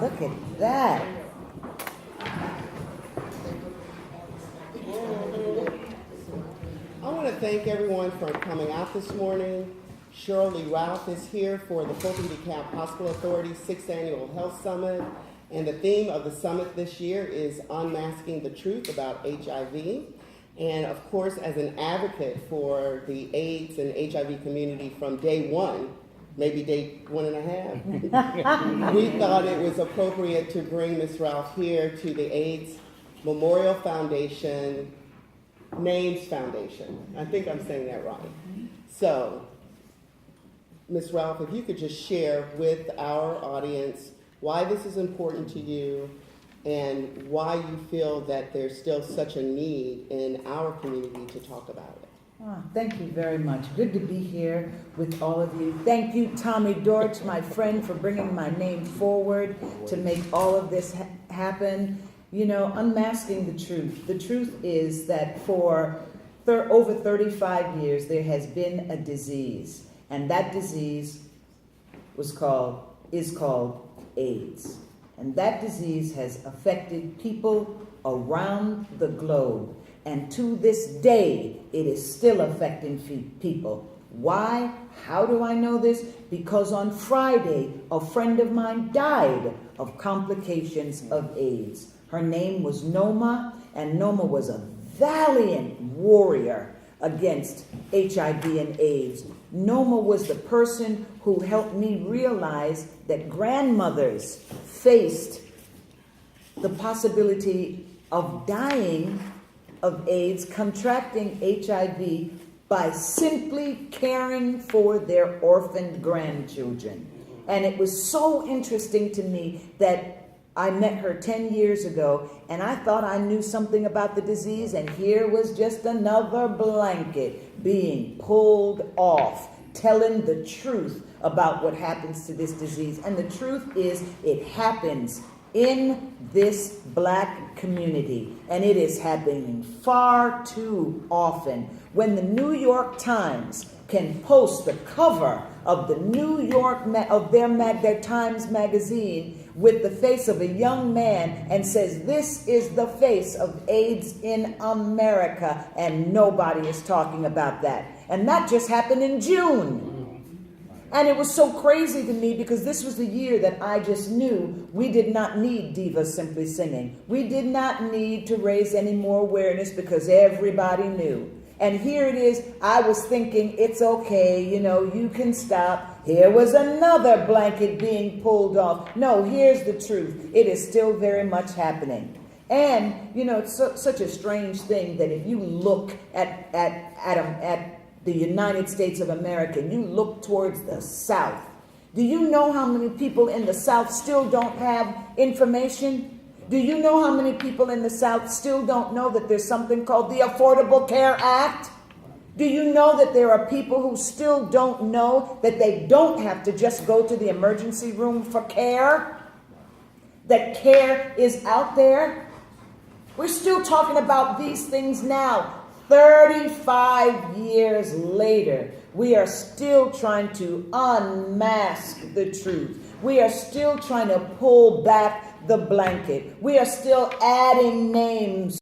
Look at that. I want to thank everyone for coming out this morning. Sheryl Ralph is here for the Fulton DeKalb Hospital Authority's 6th Annual Health Summit. And the theme of the summit this year is Unmasking the Truth about HIV. And of course, as an advocate for the AIDS and HIV community from day one, maybe day 1.5, we thought it was appropriate to bring Ms. Ralph here to the AIDS Memorial Foundation, NAMES Foundation. I think I'm saying that right. So, Ms. Ralph, if you could just share with our audience why this is important to you and why you feel that there's still such a need in our community to talk about it. Thank you very much. Good to be here with all of you. Thank you, Tommy Dortch, my friend, for bringing my name forward to make all of this happen. You know, unmasking the truth. The truth is that for over 35 years, there has been a disease, and that disease is called AIDS. And that disease has affected people around the globe. And to this day, it is still affecting people. Why? How do I know this? Because on Friday, a friend of mine died of complications of AIDS. Her name was Noma, and Noma was a valiant warrior against HIV and AIDS. Noma was the person who helped me realize that grandmothers faced the possibility of dying of AIDS, contracting HIV, by simply caring for their orphaned grandchildren. And it was so interesting to me that I met her 10 years ago, and I thought I knew something about the disease, and here was just another blanket being pulled off, telling the truth about what happens to this disease. And the truth is, it happens in this black community, and it is happening far too often. When the New York Times can post the cover of the New York their Times magazine with the face of a young man and says, "This is the face of AIDS in America," and nobody is talking about that. And that just happened in June. And it was so crazy to me because this was the year that I just knew we did not need Divas Simply Singing. We did not need to raise any more awareness because everybody knew. And here it is, I was thinking, it's okay, you can stop. Here was another blanket being pulled off. No, here's the truth. It is still very much happening. And, it's such a strange thing that if you look at the United States of America, and you look towards the South, do you know how many people in the South still don't have information? Do you know how many people in the South still don't know that there's something called the Affordable Care Act? Do you know that there are people who still don't know that they don't have to just go to the emergency room for care? That care is out there? We're still talking about these things now. 35 years later, we are still trying to unmask the truth. We are still trying to pull back the blanket. We are still adding names